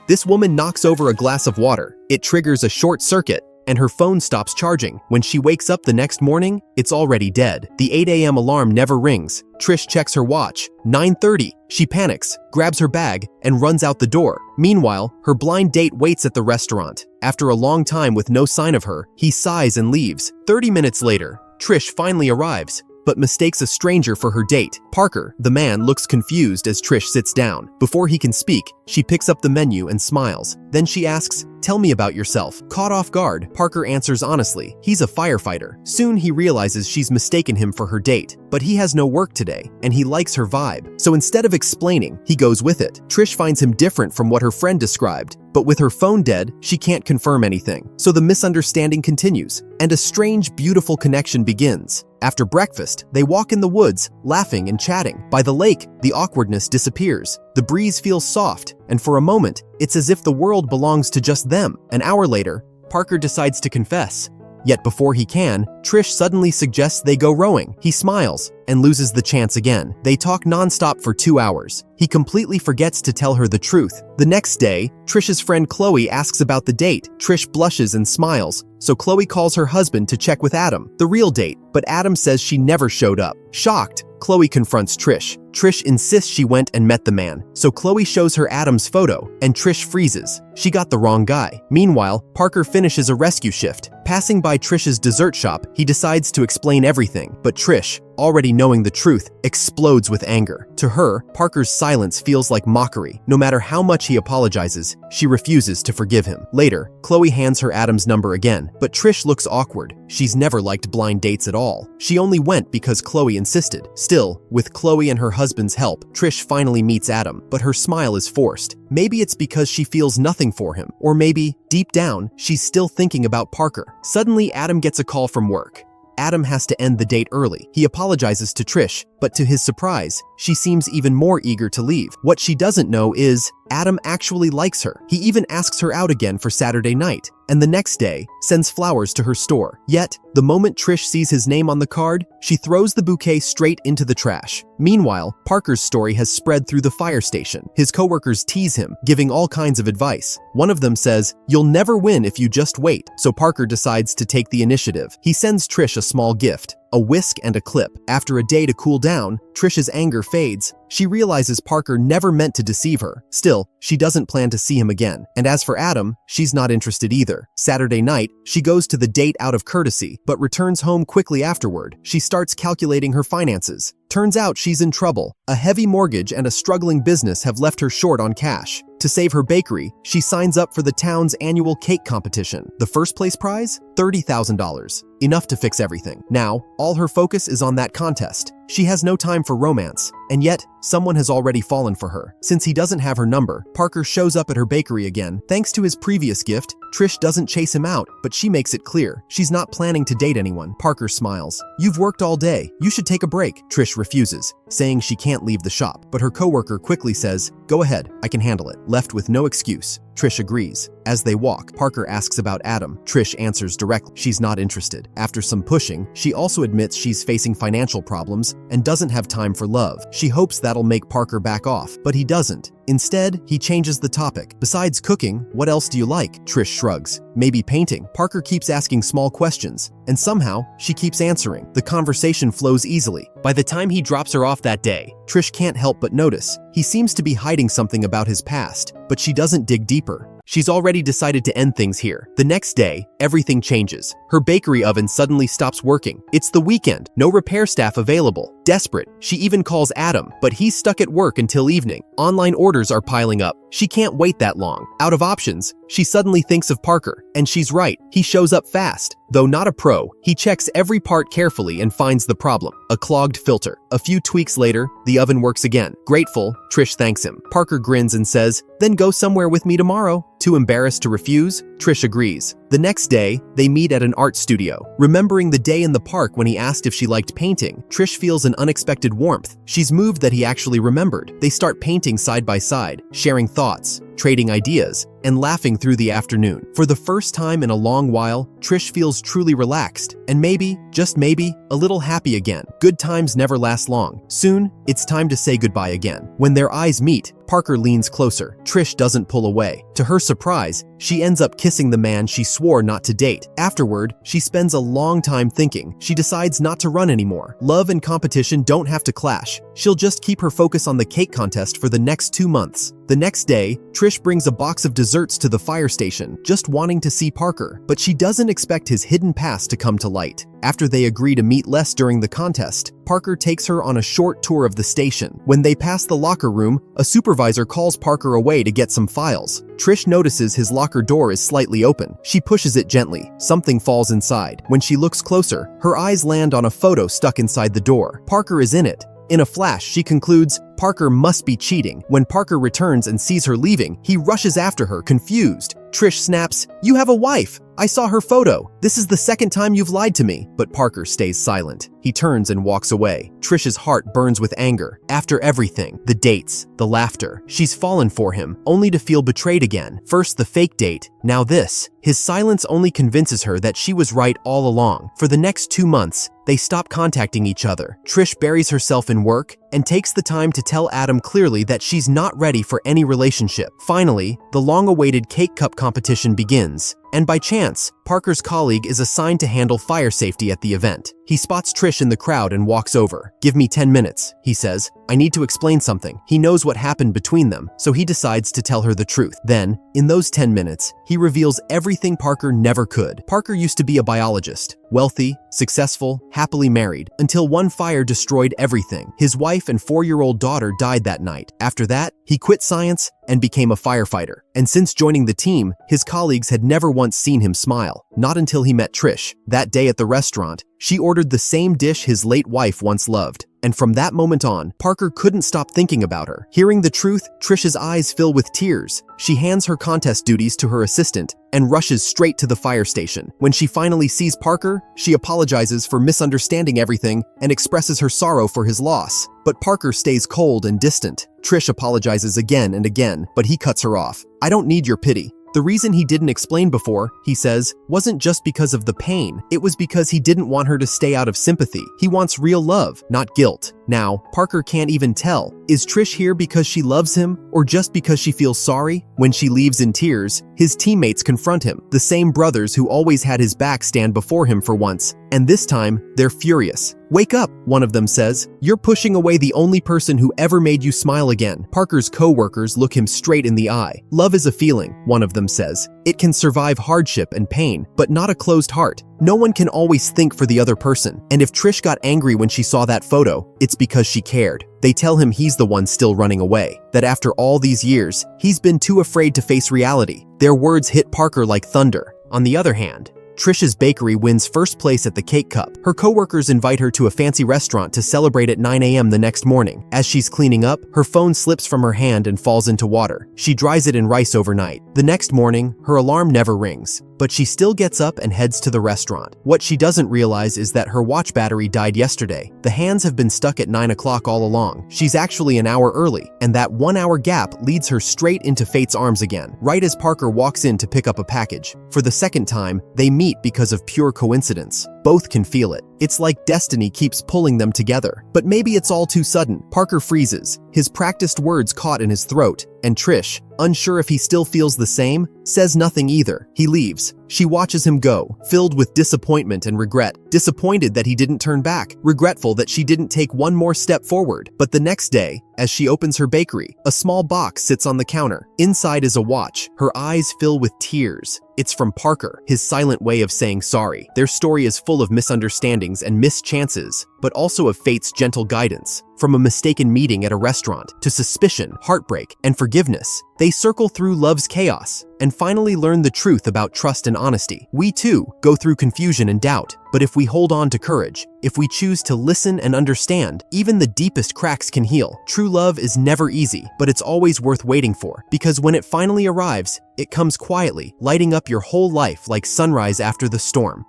This woman knocks over a glass of water. It triggers a short circuit, and her phone stops charging. When she wakes up the next morning, it's already dead. The 8 a.m. alarm never rings. Trish checks her watch. 9:30. She panics, grabs her bag, and runs out the door. Meanwhile, her blind date waits at the restaurant. After a long time with no sign of her, he sighs and leaves. 30 minutes later, Trish finally arrives, but mistakes a stranger for her date. Parker, the man, looks confused as Trish sits down. Before he can speak, she picks up the menu and smiles. Then she asks, "Tell me about yourself." Caught off guard, Parker answers honestly. He's a firefighter. Soon he realizes she's mistaken him for her date, but he has no work today, and he likes her vibe. So instead of explaining, he goes with it. Trish finds him different from what her friend described, but with her phone dead, she can't confirm anything. So the misunderstanding continues, and a strange, beautiful connection begins. After breakfast, they walk in the woods, laughing and chatting. By the lake, the awkwardness disappears. The breeze feels soft, and for a moment, it's as if the world belongs to just them. An hour later, Parker decides to confess. Yet before he can, Trish suddenly suggests they go rowing. He smiles and loses the chance again. They talk nonstop for 2 hours. He completely forgets to tell her the truth. The next day, Trish's friend Chloe asks about the date. Trish blushes and smiles, so Chloe calls her husband to check with Adam, the real date, but Adam says she never showed up. Shocked, Chloe confronts Trish. Trish insists she went and met the man, so Chloe shows her Adam's photo, and Trish freezes. She got the wrong guy. Meanwhile, Parker finishes a rescue shift. Passing by Trish's dessert shop, he decides to explain everything, but Trish, already knowing the truth, explodes with anger. To her, Parker's silence feels like mockery. No matter how much he apologizes, she refuses to forgive him. Later, Chloe hands her Adam's number again, but Trish looks awkward. She's never liked blind dates at all. She only went because Chloe insisted. Still, with Chloe and her husband's help, Trish finally meets Adam, but her smile is forced. Maybe it's because she feels nothing for him, or maybe, deep down, she's still thinking about Parker. Suddenly, Adam gets a call from work. Adam has to end the date early. He apologizes to Trish, but to his surprise, she seems even more eager to leave. What she doesn't know is, Adam actually likes her. He even asks her out again for Saturday night, and the next day, sends flowers to her store. Yet, the moment Trish sees his name on the card, she throws the bouquet straight into the trash. Meanwhile, Parker's story has spread through the fire station. His coworkers tease him, giving all kinds of advice. One of them says, "You'll never win if you just wait," so Parker decides to take the initiative. He sends Trish a small gift, a whisk and a clip. After a day to cool down, Trish's anger fades. She realizes Parker never meant to deceive her. Still, she doesn't plan to see him again. And as for Adam, she's not interested either. Saturday night, she goes to the date out of courtesy, but returns home quickly afterward. She starts calculating her finances. Turns out she's in trouble. A heavy mortgage and a struggling business have left her short on cash. To save her bakery, she signs up for the town's annual cake competition. The first place prize? $30,000. Enough to fix everything. Now, all her focus is on that contest. She has no time for romance, and yet, someone has already fallen for her. Since he doesn't have her number, Parker shows up at her bakery again. Thanks to his previous gift, Trish doesn't chase him out, but she makes it clear she's not planning to date anyone. Parker smiles. "You've worked all day. You should take a break." Trish refuses, saying she can't leave the shop, but her coworker quickly says, "Go ahead, I can handle it." Left with no excuse, Trish agrees. As they walk, Parker asks about Adam. Trish answers directly. She's not interested. After some pushing, she also admits she's facing financial problems and doesn't have time for love. She hopes that'll make Parker back off, but he doesn't. Instead, he changes the topic. "Besides cooking, what else do you like?" Trish shrugs. "Maybe painting." Parker keeps asking small questions, and somehow, she keeps answering. The conversation flows easily. By the time he drops her off that day, Trish can't help but notice he seems to be hiding something about his past, but she doesn't dig deeper. She's already decided to end things here. The next day, everything changes. Her bakery oven suddenly stops working. It's the weekend, no repair staff available. Desperate, she even calls Adam, but he's stuck at work until evening. Online orders are piling up. She can't wait that long. Out of options, she suddenly thinks of Parker, and she's right. He shows up fast. Though not a pro, he checks every part carefully and finds the problem: a clogged filter. A few tweaks later, the oven works again. Grateful, Trish thanks him. Parker grins and says, "Then go somewhere with me tomorrow." Too embarrassed to refuse, Trish agrees. The next day, they meet at an art studio. Remembering the day in the park when he asked if she liked painting, Trish feels an unexpected warmth. She's moved that he actually remembered. They start painting side by side, sharing thoughts. trading ideas, and laughing through the afternoon. For the first time in a long while, Trish feels truly relaxed, and maybe, just maybe, a little happy again. Good times never last long. Soon, it's time to say goodbye again. When their eyes meet, Parker leans closer. Trish doesn't pull away. To her surprise, she ends up kissing the man she swore not to date. Afterward, she spends a long time thinking. She decides not to run anymore. Love and competition don't have to clash. She'll just keep her focus on the cake contest for the next 2 months. The next day, Trish brings a box of desserts to the fire station, just wanting to see Parker, but she doesn't expect his hidden past to come to light. After they agree to meet less during the contest, Parker takes her on a short tour of the station. When they pass the locker room, a supervisor calls Parker away to get some files. Trish notices his locker door is slightly open. She pushes it gently. Something falls inside. When she looks closer, her eyes land on a photo stuck inside the door. Parker is in it. In a flash, she concludes Parker must be cheating. When Parker returns and sees her leaving, he rushes after her, confused. Trish snaps, "You have a wife! I saw her photo. This is the second time you've lied to me." But Parker stays silent. He turns and walks away. Trish's heart burns with anger. After everything, the dates, the laughter, she's fallen for him, only to feel betrayed again. First the fake date, now this. His silence only convinces her that she was right all along. For the next 2 months, they stop contacting each other. Trish buries herself in work and takes the time to tell Adam clearly that she's not ready for any relationship. Finally, the long-awaited cake cup competition begins. And by chance, Parker's colleague is assigned to handle fire safety at the event. He spots Trish in the crowd and walks over. "Give me 10 minutes, he says. "I need to explain something." He knows what happened between them, so he decides to tell her the truth. Then, in those 10 minutes, he reveals everything Parker never could. Parker used to be a biologist, wealthy, successful, happily married, until one fire destroyed everything. His wife and 4-year-old daughter died that night. After that, he quit science and became a firefighter. And since joining the team, his colleagues had never once seen him smile. Not until he met Trish. That day at the restaurant, she ordered the same dish his late wife once loved. And from that moment on, Parker couldn't stop thinking about her. Hearing the truth, Trish's eyes fill with tears. She hands her contest duties to her assistant and rushes straight to the fire station. When she finally sees Parker, she apologizes for misunderstanding everything and expresses her sorrow for his loss. But Parker stays cold and distant. Trish apologizes again and again, but he cuts her off. "I don't need your pity. The reason he didn't explain before," he says, "wasn't just because of the pain. It was because he didn't want her to stay out of sympathy. He wants real love, not guilt." Now, Parker can't even tell. Is Trish here because she loves him, or just because she feels sorry? When she leaves in tears, his teammates confront him, the same brothers who always had his back stand before him for once. And this time, they're furious. "Wake up," one of them says. "You're pushing away the only person who ever made you smile again." Parker's co-workers look him straight in the eye. "Love is a feeling," one of them says. "It can survive hardship and pain, but not a closed heart. No one can always think for the other person." And if Trish got angry when she saw that photo, it's because she cared. They tell him he's the one still running away, that after all these years, he's been too afraid to face reality. Their words hit Parker like thunder. On the other hand, Trish's bakery wins first place at the Cake Cup. Her coworkers invite her to a fancy restaurant to celebrate at 9 a.m. the next morning. As she's cleaning up, her phone slips from her hand and falls into water. She dries it in rice overnight. The next morning, her alarm never rings, but she still gets up and heads to the restaurant. What she doesn't realize is that her watch battery died yesterday. The hands have been stuck at 9 o'clock all along. She's actually an hour early, and that 1-hour gap leads her straight into fate's arms again, right as Parker walks in to pick up a package. For the second time, they meet because of pure coincidence. Both can feel it. It's like destiny keeps pulling them together. But maybe it's all too sudden. Parker freezes, his practiced words caught in his throat, and Trish, unsure if he still feels the same, says nothing either. He leaves. She watches him go, filled with disappointment and regret. Disappointed that he didn't turn back, regretful that she didn't take one more step forward. But the next day, as she opens her bakery, a small box sits on the counter. Inside is a watch. Her eyes fill with tears. It's from Parker, his silent way of saying sorry. Their story is full of misunderstandings and missed chances, but also of fate's gentle guidance. From a mistaken meeting at a restaurant, to suspicion, heartbreak, and forgiveness, they circle through love's chaos and finally learn the truth about trust and honesty. We too go through confusion and doubt, but if we hold on to courage, if we choose to listen and understand, even the deepest cracks can heal. True love is never easy, but it's always worth waiting for, because when it finally arrives, it comes quietly, lighting up your whole life like sunrise after the storm.